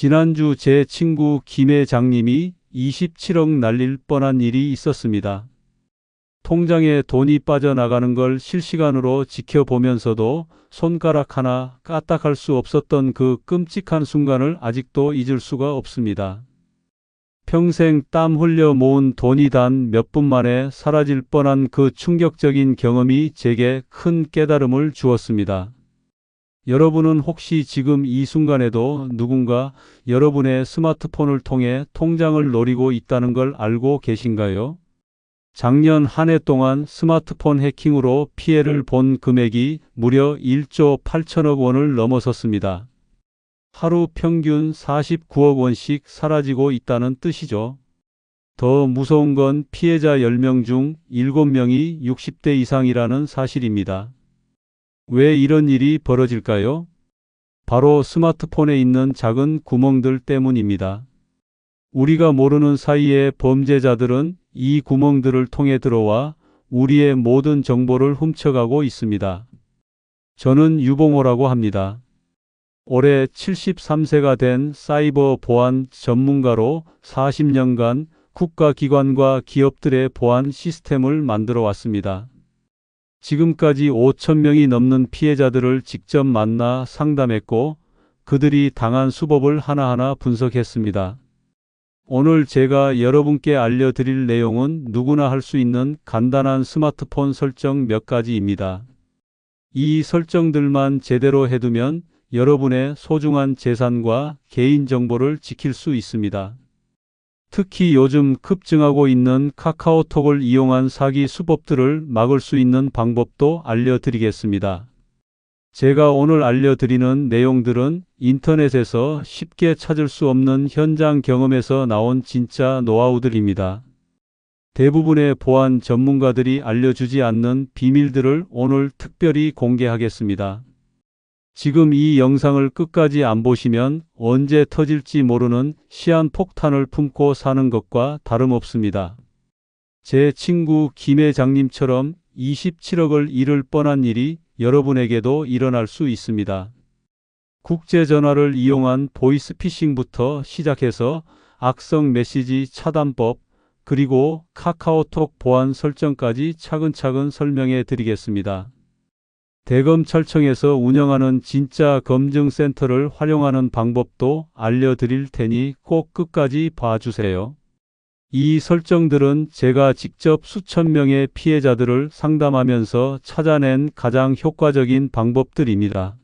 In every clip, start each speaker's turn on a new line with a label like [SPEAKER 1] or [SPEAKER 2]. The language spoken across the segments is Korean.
[SPEAKER 1] 지난주 제 친구 김 회장님이 27억 날릴 뻔한 일이 있었습니다. 통장에 돈이 빠져나가는 걸 실시간으로 지켜보면서도 손가락 하나 까딱할 수 없었던 그 끔찍한 순간을 아직도 잊을 수가 없습니다. 평생 땀 흘려 모은 돈이 단 몇 분 만에 사라질 뻔한 그 충격적인 경험이 제게 큰 깨달음을 주었습니다. 여러분은 혹시 지금 이 순간에도 누군가 여러분의 스마트폰을 통해 통장을 노리고 있다는 걸 알고 계신가요? 작년 한 해 동안 스마트폰 해킹으로 피해를 본 금액이 무려 1조 8천억 원을 넘어섰습니다. 하루 평균 49억 원씩 사라지고 있다는 뜻이죠. 더 무서운 건 피해자 10명 중 7명이 60대 이상이라는 사실입니다. 왜 이런 일이 벌어질까요? 바로 스마트폰에 있는 작은 구멍들 때문입니다. 우리가 모르는 사이에 범죄자들은 이 구멍들을 통해 들어와 우리의 모든 정보를 훔쳐가고 있습니다. 저는 유봉호라고 합니다. 올해 73세가 된 사이버 보안 전문가로 40년간 국가기관과 기업들의 보안 시스템을 만들어 왔습니다. 지금까지 5천 명이 넘는 피해자들을 직접 만나 상담했고 그들이 당한 수법을 하나하나 분석했습니다. 오늘 제가 여러분께 알려드릴 내용은 누구나 할 수 있는 간단한 스마트폰 설정 몇 가지입니다. 이 설정들만 제대로 해두면 여러분의 소중한 재산과 개인정보를 지킬 수 있습니다. 특히 요즘 급증하고 있는 카카오톡을 이용한 사기 수법들을 막을 수 있는 방법도 알려드리겠습니다. 제가 오늘 알려드리는 내용들은 인터넷에서 쉽게 찾을 수 없는 현장 경험에서 나온 진짜 노하우들입니다. 대부분의 보안 전문가들이 알려주지 않는 비밀들을 오늘 특별히 공개하겠습니다. 지금 이 영상을 끝까지 안 보시면 언제 터질지 모르는 시한폭탄을 품고 사는 것과 다름없습니다. 제 친구 김 회장님처럼 27억을 잃을 뻔한 일이 여러분에게도 일어날 수 있습니다. 국제전화를 이용한 보이스피싱부터 시작해서 악성 메시지 차단법, 그리고 카카오톡 보안 설정까지 차근차근 설명해 드리겠습니다. 대검찰청에서 운영하는 진짜 검증센터를 활용하는 방법도 알려드릴 테니 꼭 끝까지 봐주세요. 이 설정들은 제가 직접 수천 명의 피해자들을 상담하면서 찾아낸 가장 효과적인 방법들입니다.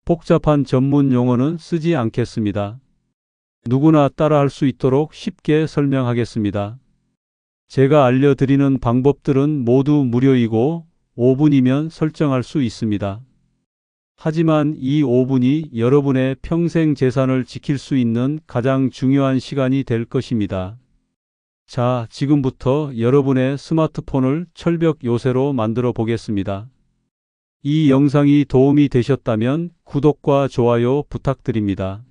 [SPEAKER 1] 복잡한 전문 용어는 쓰지 않겠습니다. 누구나 따라할 수 있도록 쉽게 설명하겠습니다. 제가 알려드리는 방법들은 모두 무료이고 5분이면 설정할 수 있습니다. 하지만 이 5분이 여러분의 평생 재산을 지킬 수 있는 가장 중요한 시간이 될 것입니다. 자, 지금부터 여러분의 스마트폰을 철벽 요새로 만들어 보겠습니다. 이 영상이 도움이 되셨다면 구독과 좋아요 부탁드립니다.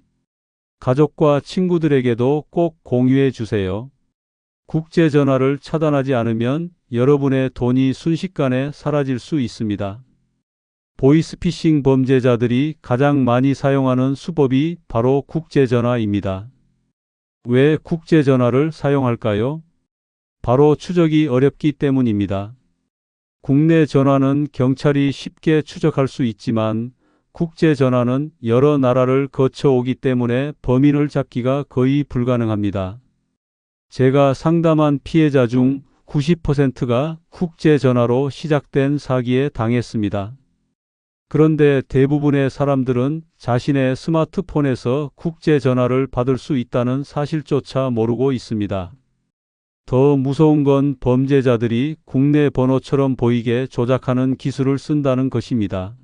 [SPEAKER 1] 가족과 친구들에게도 꼭 공유해 주세요. 국제전화를 차단하지 않으면 여러분의 돈이 순식간에 사라질 수 있습니다. 보이스피싱 범죄자들이 가장 많이 사용하는 수법이 바로 국제전화입니다. 왜 국제전화를 사용할까요? 바로 추적이 어렵기 때문입니다. 국내 전화는 경찰이 쉽게 추적할 수 있지만 국제전화는 여러 나라를 거쳐오기 때문에 범인을 잡기가 거의 불가능합니다. 제가 상담한 피해자 중 90%가 국제전화로 시작된 사기에 당했습니다. 그런데 대부분의 사람들은 자신의 스마트폰에서 국제전화를 받을 수 있다는 사실조차 모르고 있습니다. 더 무서운 건 범죄자들이 국내 번호처럼 보이게 조작하는 기술을 쓴다는 것입니다.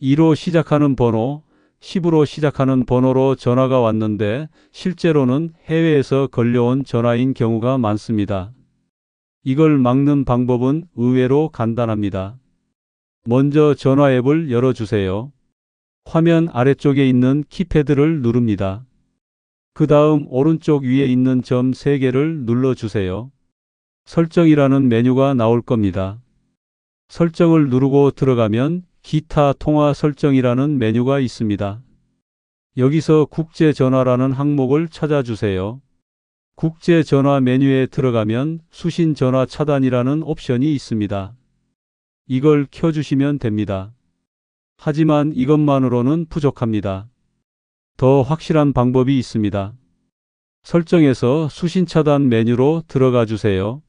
[SPEAKER 1] 2로 시작하는 번호, 10으로 시작하는 번호로 전화가 왔는데 실제로는 해외에서 걸려온 전화인 경우가 많습니다. 이걸 막는 방법은 의외로 간단합니다. 먼저 전화 앱을 열어주세요. 화면 아래쪽에 있는 키패드를 누릅니다. 그 다음 오른쪽 위에 있는 점 3개를 눌러주세요. 설정이라는 메뉴가 나올 겁니다. 설정을 누르고 들어가면 기타 통화 설정이라는 메뉴가 있습니다. 여기서 국제전화라는 항목을 찾아주세요. 국제전화 메뉴에 들어가면 수신전화 차단이라는 옵션이 있습니다. 이걸 켜주시면 됩니다. 하지만 이것만으로는 부족합니다. 더 확실한 방법이 있습니다. 설정에서 수신차단 메뉴로 들어가 주세요.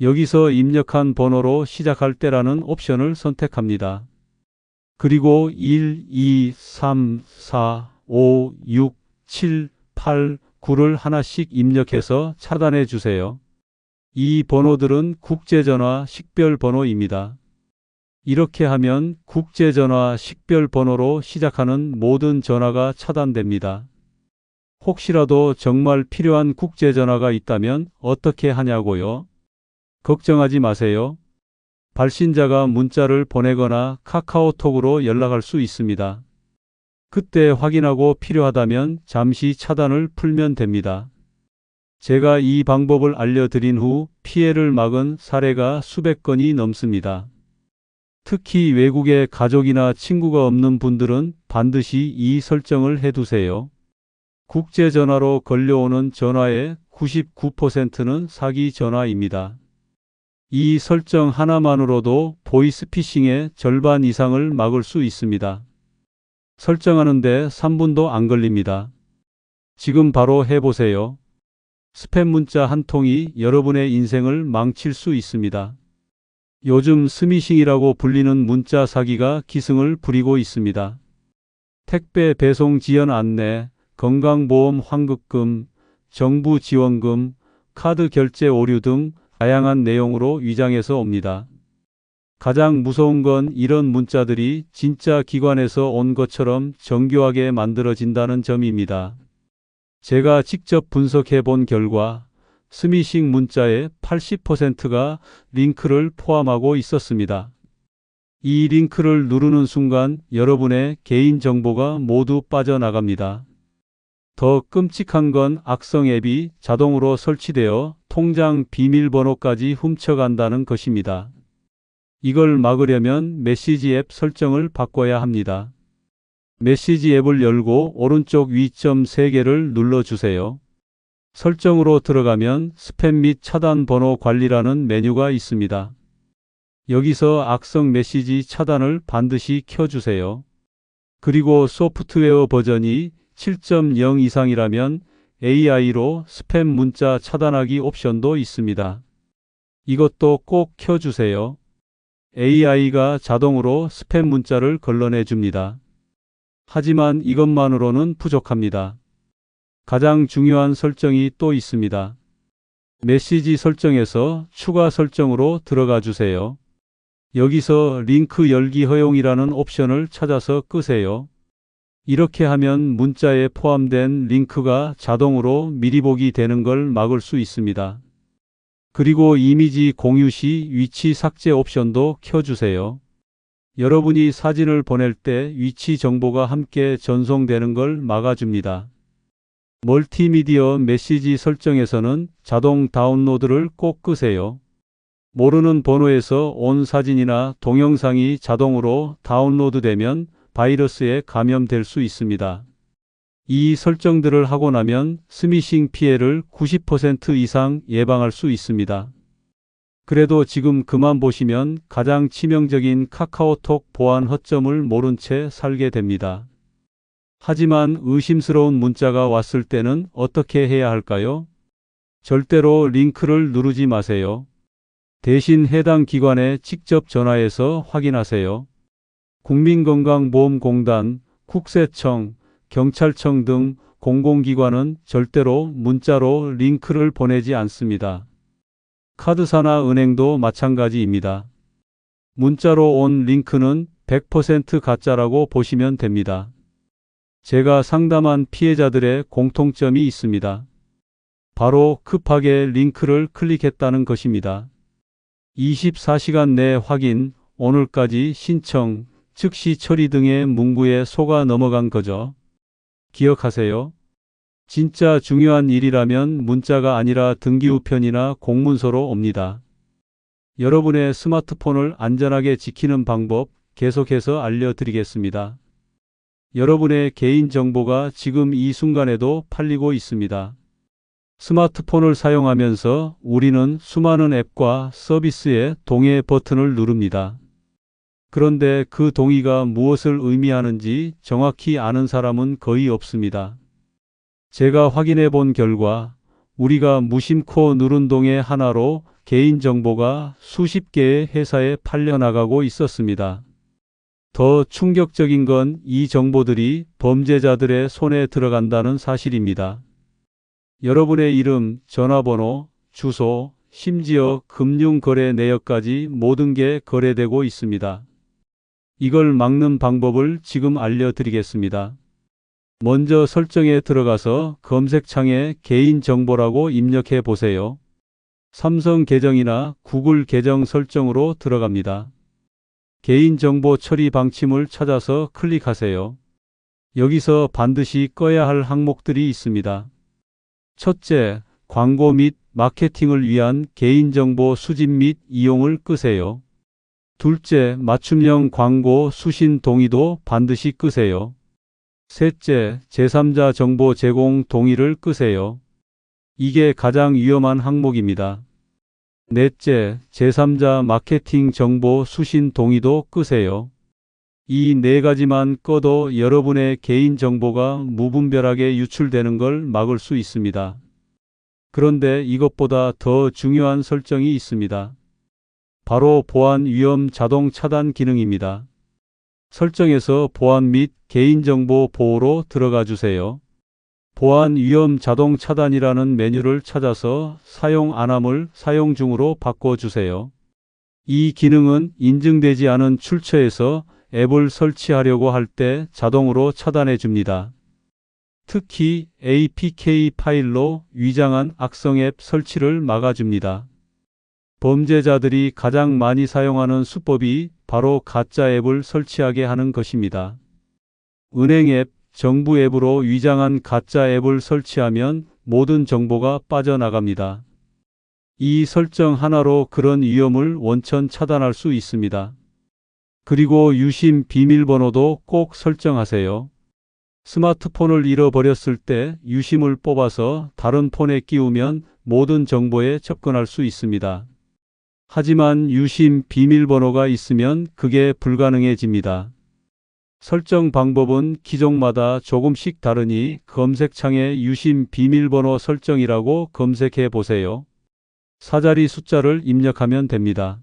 [SPEAKER 1] 여기서 입력한 번호로 시작할 때라는 옵션을 선택합니다. 그리고 1, 2, 3, 4, 5, 6, 7, 8, 9를 하나씩 입력해서 차단해 주세요. 이 번호들은 국제전화 식별 번호입니다. 이렇게 하면 국제전화 식별 번호로 시작하는 모든 전화가 차단됩니다. 혹시라도 정말 필요한 국제전화가 있다면 어떻게 하냐고요? 걱정하지 마세요. 발신자가 문자를 보내거나 카카오톡으로 연락할 수 있습니다. 그때 확인하고 필요하다면 잠시 차단을 풀면 됩니다. 제가 이 방법을 알려드린 후 피해를 막은 사례가 수백 건이 넘습니다. 특히 외국에 가족이나 친구가 없는 분들은 반드시 이 설정을 해두세요. 국제전화로 걸려오는 전화의 99%는 사기 전화입니다. 이 설정 하나만으로도 보이스피싱의 절반 이상을 막을 수 있습니다. 설정하는데 3분도 안 걸립니다. 지금 바로 해보세요. 스팸 문자 한 통이 여러분의 인생을 망칠 수 있습니다. 요즘 스미싱이라고 불리는 문자 사기가 기승을 부리고 있습니다. 택배 배송 지연 안내, 건강보험 환급금, 정부 지원금, 카드 결제 오류 등 다양한 내용으로 위장해서 옵니다. 가장 무서운 건 이런 문자들이 진짜 기관에서 온 것처럼 정교하게 만들어진다는 점입니다. 제가 직접 분석해 본 결과 스미싱 문자의 80%가 링크를 포함하고 있었습니다. 이 링크를 누르는 순간 여러분의 개인정보가 모두 빠져나갑니다. 더 끔찍한 건 악성 앱이 자동으로 설치되어 통장 비밀번호까지 훔쳐간다는 것입니다. 이걸 막으려면 메시지 앱 설정을 바꿔야 합니다. 메시지 앱을 열고 오른쪽 위점 3개를 눌러주세요. 설정으로 들어가면 스팸 및 차단 번호 관리라는 메뉴가 있습니다. 여기서 악성 메시지 차단을 반드시 켜주세요. 그리고 소프트웨어 버전이 7.0 이상이라면 AI로 스팸 문자 차단하기 옵션도 있습니다. 이것도 꼭 켜주세요. AI가 자동으로 스팸 문자를 걸러내 줍니다. 하지만 이것만으로는 부족합니다. 가장 중요한 설정이 또 있습니다. 메시지 설정에서 추가 설정으로 들어가 주세요. 여기서 링크 열기 허용이라는 옵션을 찾아서 끄세요. 이렇게 하면 문자에 포함된 링크가 자동으로 미리 보기 되는 걸 막을 수 있습니다. 그리고 이미지 공유 시 위치 삭제 옵션도 켜주세요. 여러분이 사진을 보낼 때 위치 정보가 함께 전송되는 걸 막아줍니다. 멀티미디어 메시지 설정에서는 자동 다운로드를 꼭 끄세요. 모르는 번호에서 온 사진이나 동영상이 자동으로 다운로드되면 바이러스에 감염될 수 있습니다. 이 설정들을 하고 나면 스미싱 피해를 90% 이상 예방할 수 있습니다. 그래도 지금 그만 보시면 가장 치명적인 카카오톡 보안 허점을 모른 채 살게 됩니다. 하지만 의심스러운 문자가 왔을 때는 어떻게 해야 할까요? 절대로 링크를 누르지 마세요. 대신 해당 기관에 직접 전화해서 확인하세요. 국민건강보험공단, 국세청, 경찰청 등 공공기관은 절대로 문자로 링크를 보내지 않습니다. 카드사나 은행도 마찬가지입니다. 문자로 온 링크는 100% 가짜라고 보시면 됩니다. 제가 상담한 피해자들의 공통점이 있습니다. 바로 급하게 링크를 클릭했다는 것입니다. 24시간 내 확인, 오늘까지 신청, 즉시 처리 등의 문구에 속아 넘어간 거죠. 기억하세요. 진짜 중요한 일이라면 문자가 아니라 등기우편이나 공문서로 옵니다. 여러분의 스마트폰을 안전하게 지키는 방법 계속해서 알려드리겠습니다. 여러분의 개인정보가 지금 이 순간에도 팔리고 있습니다. 스마트폰을 사용하면서 우리는 수많은 앱과 서비스에 동의 버튼을 누릅니다. 그런데 그 동의가 무엇을 의미하는지 정확히 아는 사람은 거의 없습니다. 제가 확인해 본 결과 우리가 무심코 누른 동의 하나로 개인정보가 수십 개의 회사에 팔려나가고 있었습니다. 더 충격적인 건 이 정보들이 범죄자들의 손에 들어간다는 사실입니다. 여러분의 이름, 전화번호, 주소, 심지어 금융거래 내역까지 모든 게 거래되고 있습니다. 이걸 막는 방법을 지금 알려드리겠습니다. 먼저 설정에 들어가서 검색창에 개인정보라고 입력해 보세요. 삼성 계정이나 구글 계정 설정으로 들어갑니다. 개인정보 처리 방침을 찾아서 클릭하세요. 여기서 반드시 꺼야 할 항목들이 있습니다. 첫째, 광고 및 마케팅을 위한 개인정보 수집 및 이용을 끄세요. 둘째, 맞춤형 광고 수신 동의도 반드시 끄세요. 셋째, 제3자 정보 제공 동의를 끄세요. 이게 가장 위험한 항목입니다. 넷째, 제3자 마케팅 정보 수신 동의도 끄세요. 이 네 가지만 꺼도 여러분의 개인정보가 무분별하게 유출되는 걸 막을 수 있습니다. 그런데 이것보다 더 중요한 설정이 있습니다. 바로 보안 위험 자동 차단 기능입니다. 설정에서 보안 및 개인정보 보호로 들어가 주세요. 보안 위험 자동 차단이라는 메뉴를 찾아서 사용 안함을 사용 중으로 바꿔주세요. 이 기능은 인증되지 않은 출처에서 앱을 설치하려고 할 때 자동으로 차단해 줍니다. 특히 APK 파일로 위장한 악성 앱 설치를 막아줍니다. 범죄자들이 가장 많이 사용하는 수법이 바로 가짜 앱을 설치하게 하는 것입니다. 은행 앱, 정부 앱으로 위장한 가짜 앱을 설치하면 모든 정보가 빠져나갑니다. 이 설정 하나로 그런 위험을 원천 차단할 수 있습니다. 그리고 유심 비밀번호도 꼭 설정하세요. 스마트폰을 잃어버렸을 때 유심을 뽑아서 다른 폰에 끼우면 모든 정보에 접근할 수 있습니다. 하지만 유심 비밀번호가 있으면 그게 불가능해집니다. 설정 방법은 기종마다 조금씩 다르니 검색창에 유심 비밀번호 설정이라고 검색해 보세요. 4자리 숫자를 입력하면 됩니다.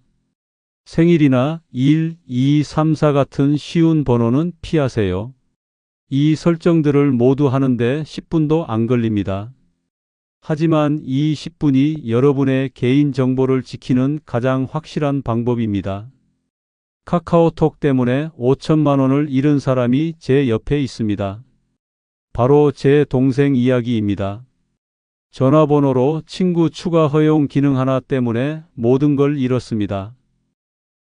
[SPEAKER 1] 생일이나 1, 2, 3, 4 같은 쉬운 번호는 피하세요. 이 설정들을 모두 하는데 10분도 안 걸립니다. 하지만 이 10분이 여러분의 개인정보를 지키는 가장 확실한 방법입니다. 카카오톡 때문에 5천만 원을 잃은 사람이 제 옆에 있습니다. 바로 제 동생 이야기입니다. 전화번호로 친구 추가 허용 기능 하나 때문에 모든 걸 잃었습니다.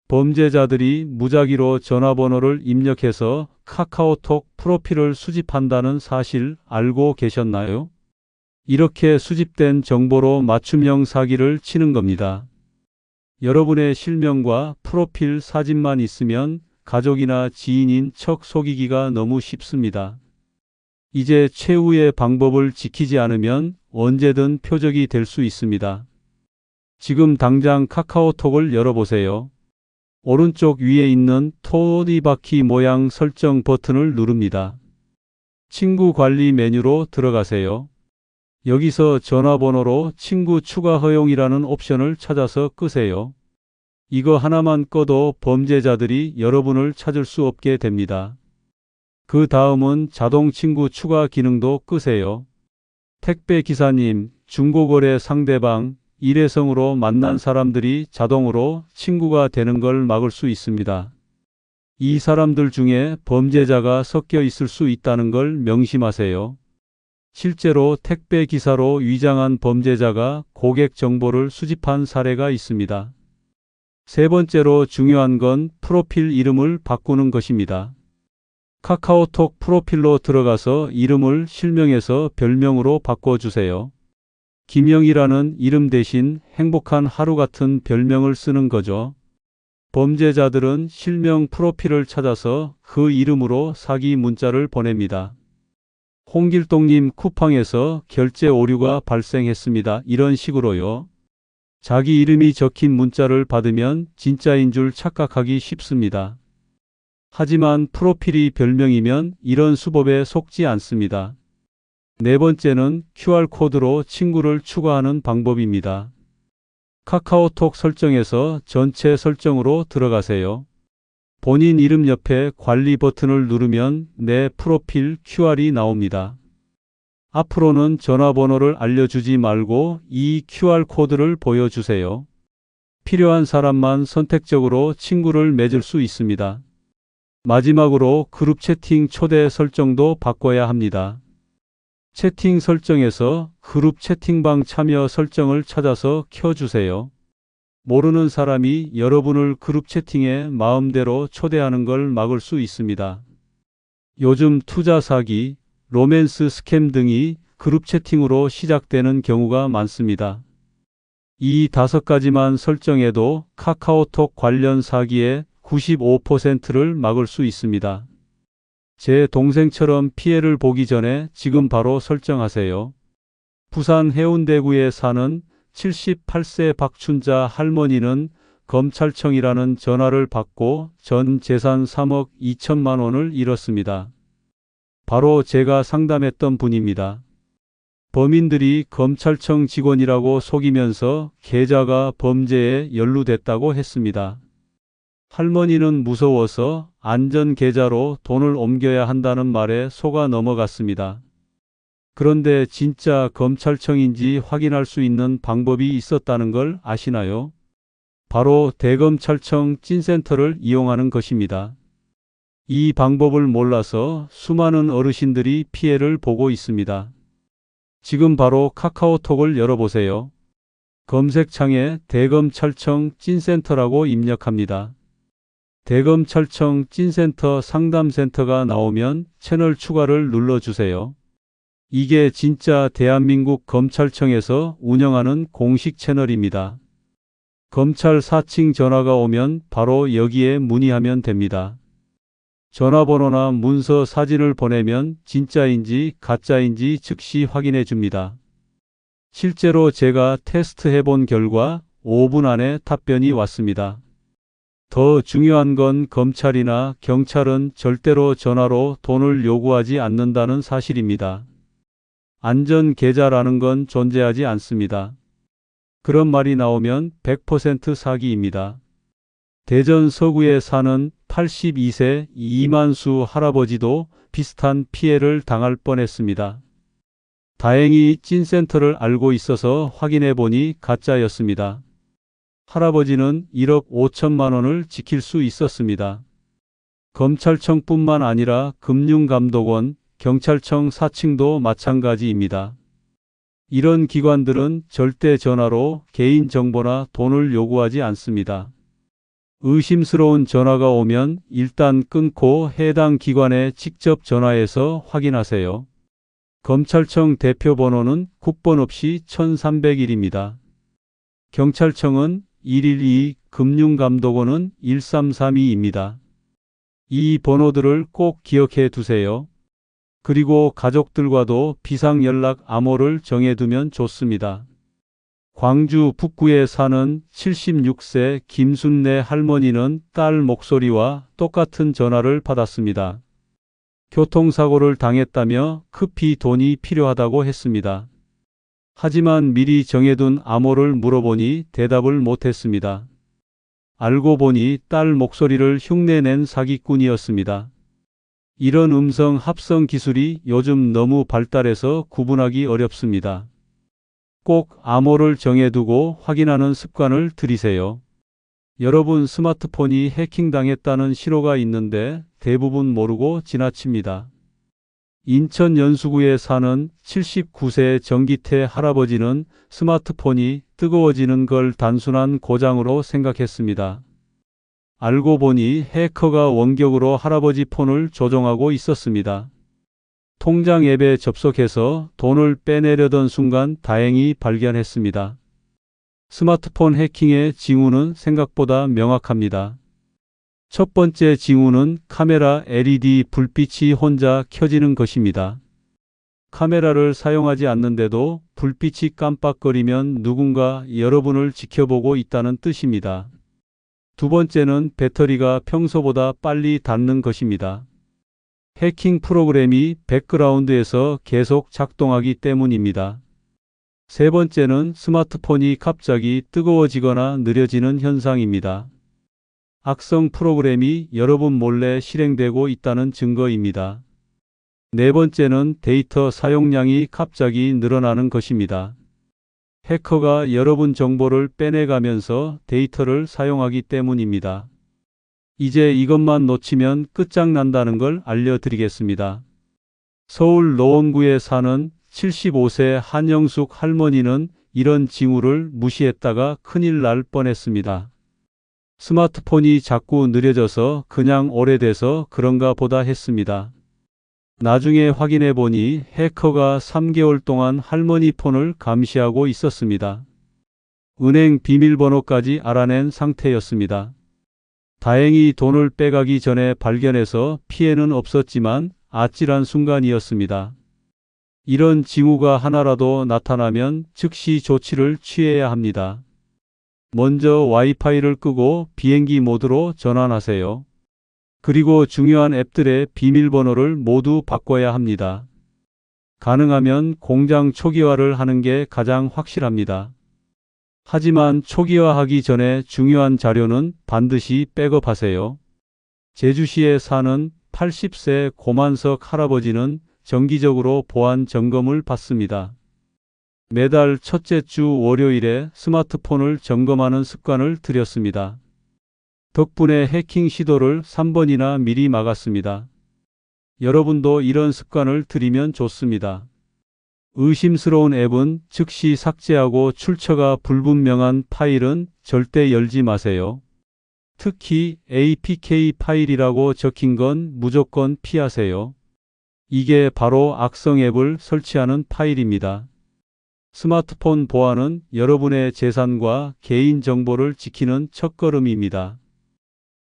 [SPEAKER 1] 범죄자들이 무작위로 전화번호를 입력해서 카카오톡 프로필을 수집한다는 사실 알고 계셨나요? 이렇게 수집된 정보로 맞춤형 사기를 치는 겁니다. 여러분의 실명과 프로필 사진만 있으면 가족이나 지인인 척 속이기가 너무 쉽습니다. 이제 최후의 방법을 지키지 않으면 언제든 표적이 될 수 있습니다. 지금 당장 카카오톡을 열어보세요. 오른쪽 위에 있는 토니바퀴 모양 설정 버튼을 누릅니다. 친구 관리 메뉴로 들어가세요. 여기서 전화번호로 친구 추가 허용이라는 옵션을 찾아서 끄세요. 이거 하나만 꺼도 범죄자들이 여러분을 찾을 수 없게 됩니다. 그 다음은 자동 친구 추가 기능도 끄세요. 택배 기사님, 중고거래 상대방, 일회성으로 만난 사람들이 자동으로 친구가 되는 걸 막을 수 있습니다. 이 사람들 중에 범죄자가 섞여 있을 수 있다는 걸 명심하세요. 실제로 택배 기사로 위장한 범죄자가 고객 정보를 수집한 사례가 있습니다. 세 번째로 중요한 건 프로필 이름을 바꾸는 것입니다. 카카오톡 프로필로 들어가서 이름을 실명에서 별명으로 바꿔주세요. 김영이라는 이름 대신 행복한 하루 같은 별명을 쓰는 거죠. 범죄자들은 실명 프로필을 찾아서 그 이름으로 사기 문자를 보냅니다. 홍길동님 쿠팡에서 결제 오류가 발생했습니다. 이런 식으로요. 자기 이름이 적힌 문자를 받으면 진짜인 줄 착각하기 쉽습니다. 하지만 프로필이 별명이면 이런 수법에 속지 않습니다. 네 번째는 QR코드로 친구를 추가하는 방법입니다. 카카오톡 설정에서 전체 설정으로 들어가세요. 본인 이름 옆에 관리 버튼을 누르면 내 프로필 QR이 나옵니다. 앞으로는 전화번호를 알려주지 말고 이 QR코드를 보여주세요. 필요한 사람만 선택적으로 친구를 맺을 수 있습니다. 마지막으로 그룹 채팅 초대 설정도 바꿔야 합니다. 채팅 설정에서 그룹 채팅방 참여 설정을 찾아서 켜주세요. 모르는 사람이 여러분을 그룹 채팅에 마음대로 초대하는 걸 막을 수 있습니다. 요즘 투자 사기, 로맨스 스캠 등이 그룹 채팅으로 시작되는 경우가 많습니다. 이 5가지만 설정해도 카카오톡 관련 사기의 95%를 막을 수 있습니다. 제 동생처럼 피해를 보기 전에 지금 바로 설정하세요. 부산 해운대구에 사는 78세 박춘자 할머니는 검찰청이라는 전화를 받고 전 재산 3억 2천만 원을 잃었습니다. 바로 제가 상담했던 분입니다. 범인들이 검찰청 직원이라고 속이면서 계좌가 범죄에 연루됐다고 했습니다. 할머니는 무서워서 안전 계좌로 돈을 옮겨야 한다는 말에 속아 넘어갔습니다. 그런데 진짜 검찰청인지 확인할 수 있는 방법이 있었다는 걸 아시나요? 바로 대검찰청 찐센터를 이용하는 것입니다. 이 방법을 몰라서 수많은 어르신들이 피해를 보고 있습니다. 지금 바로 카카오톡을 열어보세요. 검색창에 대검찰청 찐센터라고 입력합니다. 대검찰청 찐센터 상담센터가 나오면 채널 추가를 눌러주세요. 이게 진짜 대한민국 검찰청에서 운영하는 공식 채널입니다. 검찰 사칭 전화가 오면 바로 여기에 문의하면 됩니다. 전화번호나 문서 사진을 보내면 진짜인지 가짜인지 즉시 확인해 줍니다. 실제로 제가 테스트해 본 결과 5분 안에 답변이 왔습니다. 더 중요한 건 검찰이나 경찰은 절대로 전화로 돈을 요구하지 않는다는 사실입니다. 안전 계좌라는 건 존재하지 않습니다. 그런 말이 나오면 100% 사기입니다. 대전 서구에 사는 82세 이만수 할아버지도 비슷한 피해를 당할 뻔했습니다. 다행히 찐센터를 알고 있어서 확인해 보니 가짜였습니다. 할아버지는 1억 5천만 원을 지킬 수 있었습니다. 검찰청뿐만 아니라 금융감독원, 경찰청 사칭도 마찬가지입니다. 이런 기관들은 절대 전화로 개인정보나 돈을 요구하지 않습니다. 의심스러운 전화가 오면 일단 끊고 해당 기관에 직접 전화해서 확인하세요. 검찰청 대표 번호는 국번 없이 1301입니다. 경찰청은 112, 금융감독원은 1332입니다. 이 번호들을 꼭 기억해 두세요. 그리고 가족들과도 비상연락 암호를 정해두면 좋습니다. 광주 북구에 사는 76세 김순례 할머니는 딸 목소리와 똑같은 전화를 받았습니다. 교통사고를 당했다며 급히 돈이 필요하다고 했습니다. 하지만 미리 정해둔 암호를 물어보니 대답을 못했습니다. 알고 보니 딸 목소리를 흉내낸 사기꾼이었습니다. 이런 음성 합성 기술이 요즘 너무 발달해서 구분하기 어렵습니다. 꼭 암호를 정해두고 확인하는 습관을 들이세요. 여러분 스마트폰이 해킹당했다는 신호가 있는데 대부분 모르고 지나칩니다. 인천 연수구에 사는 79세 정기태 할아버지는 스마트폰이 뜨거워지는 걸 단순한 고장으로 생각했습니다. 알고 보니 해커가 원격으로 할아버지 폰을 조종하고 있었습니다. 통장 앱에 접속해서 돈을 빼내려던 순간 다행히 발견했습니다. 스마트폰 해킹의 징후는 생각보다 명확합니다. 첫 번째 징후는 카메라 LED 불빛이 혼자 켜지는 것입니다. 카메라를 사용하지 않는데도 불빛이 깜빡거리면 누군가 여러분을 지켜보고 있다는 뜻입니다. 두 번째는 배터리가 평소보다 빨리 닳는 것입니다. 해킹 프로그램이 백그라운드에서 계속 작동하기 때문입니다. 세 번째는 스마트폰이 갑자기 뜨거워지거나 느려지는 현상입니다. 악성 프로그램이 여러분 몰래 실행되고 있다는 증거입니다. 네 번째는 데이터 사용량이 갑자기 늘어나는 것입니다. 해커가 여러분 정보를 빼내가면서 데이터를 사용하기 때문입니다. 이제 이것만 놓치면 끝장난다는 걸 알려드리겠습니다. 서울 노원구에 사는 75세 한영숙 할머니는 이런 징후를 무시했다가 큰일 날 뻔했습니다. 스마트폰이 자꾸 느려져서 그냥 오래돼서 그런가 보다 했습니다. 나중에 확인해 보니 해커가 3개월 동안 할머니 폰을 감시하고 있었습니다. 은행 비밀번호까지 알아낸 상태였습니다. 다행히 돈을 빼가기 전에 발견해서 피해는 없었지만 아찔한 순간이었습니다. 이런 징후가 하나라도 나타나면 즉시 조치를 취해야 합니다. 먼저 와이파이를 끄고 비행기 모드로 전환하세요. 그리고 중요한 앱들의 비밀번호를 모두 바꿔야 합니다. 가능하면 공장 초기화를 하는 게 가장 확실합니다. 하지만 초기화하기 전에 중요한 자료는 반드시 백업하세요. 제주시에 사는 80세 고만석 할아버지는 정기적으로 보안 점검을 받습니다. 매달 첫째 주 월요일에 스마트폰을 점검하는 습관을 들였습니다. 덕분에 해킹 시도를 3번이나 미리 막았습니다. 여러분도 이런 습관을 들이면 좋습니다. 의심스러운 앱은 즉시 삭제하고 출처가 불분명한 파일은 절대 열지 마세요. 특히 APK 파일이라고 적힌 건 무조건 피하세요. 이게 바로 악성 앱을 설치하는 파일입니다. 스마트폰 보안은 여러분의 재산과 개인 정보를 지키는 첫걸음입니다.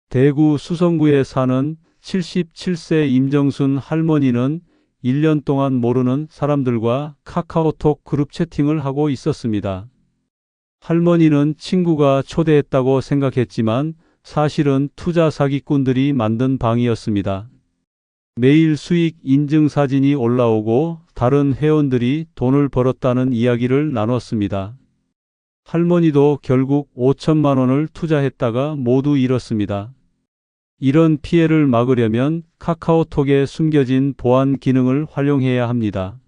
[SPEAKER 1] 대구 수성구에 사는 77세 임정순 할머니는 1년 동안 모르는 사람들과 카카오톡 그룹 채팅을 하고 있었습니다. 할머니는 친구가 초대했다고 생각했지만 사실은 투자 사기꾼들이 만든 방이었습니다. 매일 수익 인증 사진이 올라오고 다른 회원들이 돈을 벌었다는 이야기를 나눴습니다. 할머니도 결국 5천만 원을 투자했다가 모두 잃었습니다. 이런 피해를 막으려면 카카오톡에 숨겨진 보안 기능을 활용해야 합니다.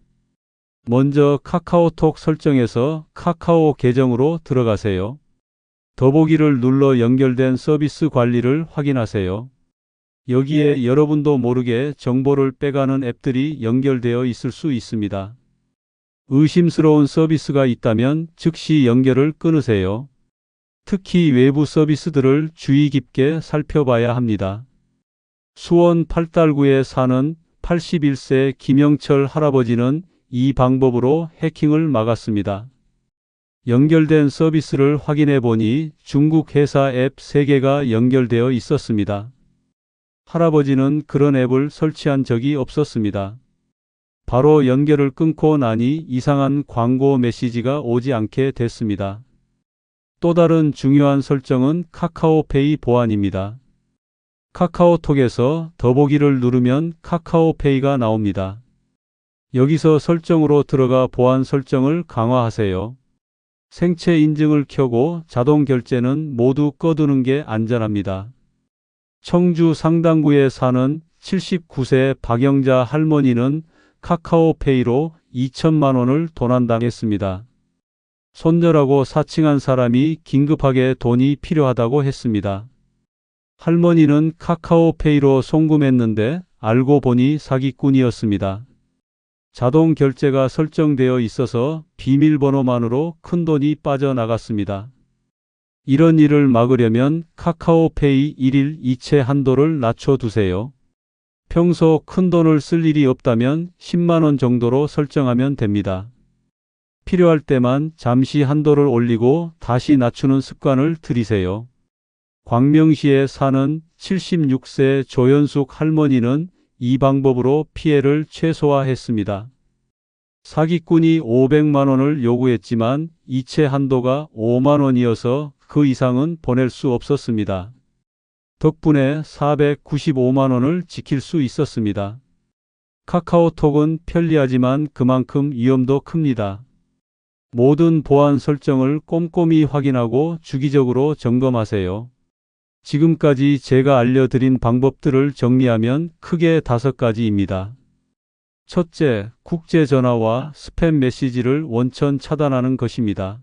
[SPEAKER 1] 먼저 카카오톡 설정에서 카카오 계정으로 들어가세요. 더보기를 눌러 연결된 서비스 관리를 확인하세요. 여기에 여러분도 모르게 정보를 빼가는 앱들이 연결되어 있을 수 있습니다. 의심스러운 서비스가 있다면 즉시 연결을 끊으세요. 특히 외부 서비스들을 주의 깊게 살펴봐야 합니다. 수원 팔달구에 사는 81세 김영철 할아버지는 이 방법으로 해킹을 막았습니다. 연결된 서비스를 확인해 보니 중국 회사 앱 3개가 연결되어 있었습니다. 할아버지는 그런 앱을 설치한 적이 없었습니다. 바로 연결을 끊고 나니 이상한 광고 메시지가 오지 않게 됐습니다. 또 다른 중요한 설정은 카카오페이 보안입니다. 카카오톡에서 더보기를 누르면 카카오페이가 나옵니다. 여기서 설정으로 들어가 보안 설정을 강화하세요. 생체 인증을 켜고 자동 결제는 모두 꺼두는 게 안전합니다. 청주 상당구에 사는 79세 박영자 할머니는 카카오페이로 2천만 원을 도난당했습니다. 손녀라고 사칭한 사람이 긴급하게 돈이 필요하다고 했습니다. 할머니는 카카오페이로 송금했는데 알고 보니 사기꾼이었습니다. 자동 결제가 설정되어 있어서 비밀번호만으로 큰돈이 빠져나갔습니다. 이런 일을 막으려면 카카오페이 1일 이체 한도를 낮춰두세요. 평소 큰돈을 쓸 일이 없다면 10만 원 정도로 설정하면 됩니다. 필요할 때만 잠시 한도를 올리고 다시 낮추는 습관을 들이세요. 광명시에 사는 76세 조현숙 할머니는 이 방법으로 피해를 최소화했습니다. 사기꾼이 500만 원을 요구했지만 이체 한도가 5만 원이어서 그 이상은 보낼 수 없었습니다. 덕분에 495만 원을 지킬 수 있었습니다. 카카오톡은 편리하지만 그만큼 위험도 큽니다. 모든 보안 설정을 꼼꼼히 확인하고 주기적으로 점검하세요. 지금까지 제가 알려드린 방법들을 정리하면 크게 5가지입니다. 첫째, 국제 전화와 스팸 메시지를 원천 차단하는 것입니다.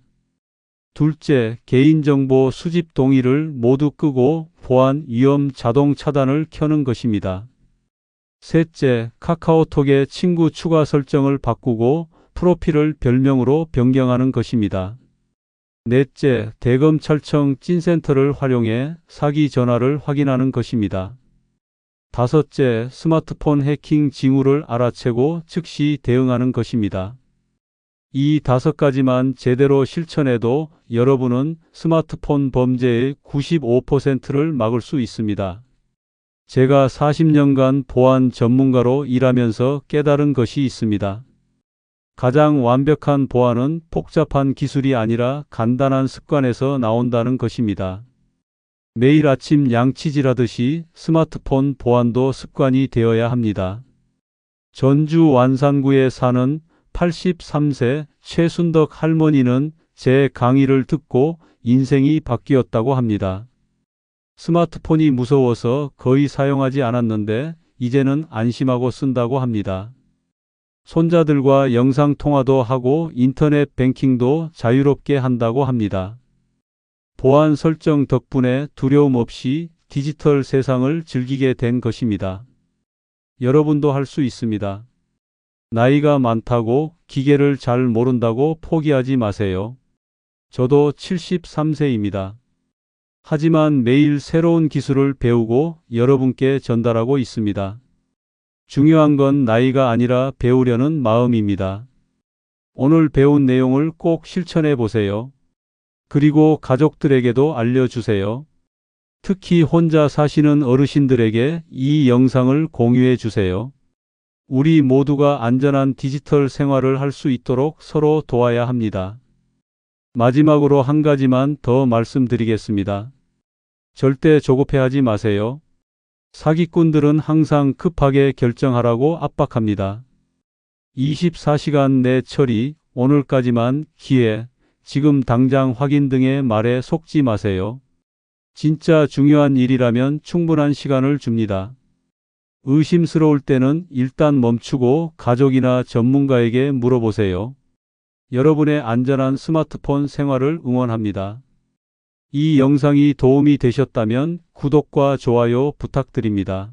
[SPEAKER 1] 둘째, 개인정보 수집 동의를 모두 끄고 보안 위험 자동 차단을 켜는 것입니다. 셋째, 카카오톡의 친구 추가 설정을 바꾸고 프로필을 별명으로 변경하는 것입니다. 넷째, 대검찰청 찐센터를 활용해 사기 전화를 확인하는 것입니다. 다섯째, 스마트폰 해킹 징후를 알아채고 즉시 대응하는 것입니다. 이 5가지만 제대로 실천해도 여러분은 스마트폰 범죄의 95%를 막을 수 있습니다. 제가 40년간 보안 전문가로 일하면서 깨달은 것이 있습니다. 가장 완벽한 보안은 복잡한 기술이 아니라 간단한 습관에서 나온다는 것입니다. 매일 아침 양치질하듯이 스마트폰 보안도 습관이 되어야 합니다. 전주 완산구에 사는 83세 최순덕 할머니는 제 강의를 듣고 인생이 바뀌었다고 합니다. 스마트폰이 무서워서 거의 사용하지 않았는데 이제는 안심하고 쓴다고 합니다. 손자들과 영상통화도 하고 인터넷 뱅킹도 자유롭게 한다고 합니다. 보안 설정 덕분에 두려움 없이 디지털 세상을 즐기게 된 것입니다. 여러분도 할 수 있습니다. 나이가 많다고 기계를 잘 모른다고 포기하지 마세요. 저도 73세입니다. 하지만 매일 새로운 기술을 배우고 여러분께 전달하고 있습니다. 중요한 건 나이가 아니라 배우려는 마음입니다. 오늘 배운 내용을 꼭 실천해 보세요. 그리고 가족들에게도 알려주세요. 특히 혼자 사시는 어르신들에게 이 영상을 공유해 주세요. 우리 모두가 안전한 디지털 생활을 할 수 있도록 서로 도와야 합니다. 마지막으로 한 가지만 더 말씀드리겠습니다. 절대 조급해하지 마세요. 사기꾼들은 항상 급하게 결정하라고 압박합니다. 24시간 내 처리, 오늘까지만 기회, 지금 당장 확인 등의 말에 속지 마세요. 진짜 중요한 일이라면 충분한 시간을 줍니다. 의심스러울 때는 일단 멈추고 가족이나 전문가에게 물어보세요. 여러분의 안전한 스마트폰 생활을 응원합니다. 이 영상이 도움이 되셨다면 구독과 좋아요 부탁드립니다.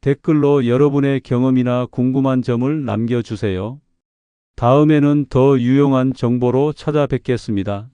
[SPEAKER 1] 댓글로 여러분의 경험이나 궁금한 점을 남겨주세요. 다음에는 더 유용한 정보로 찾아뵙겠습니다.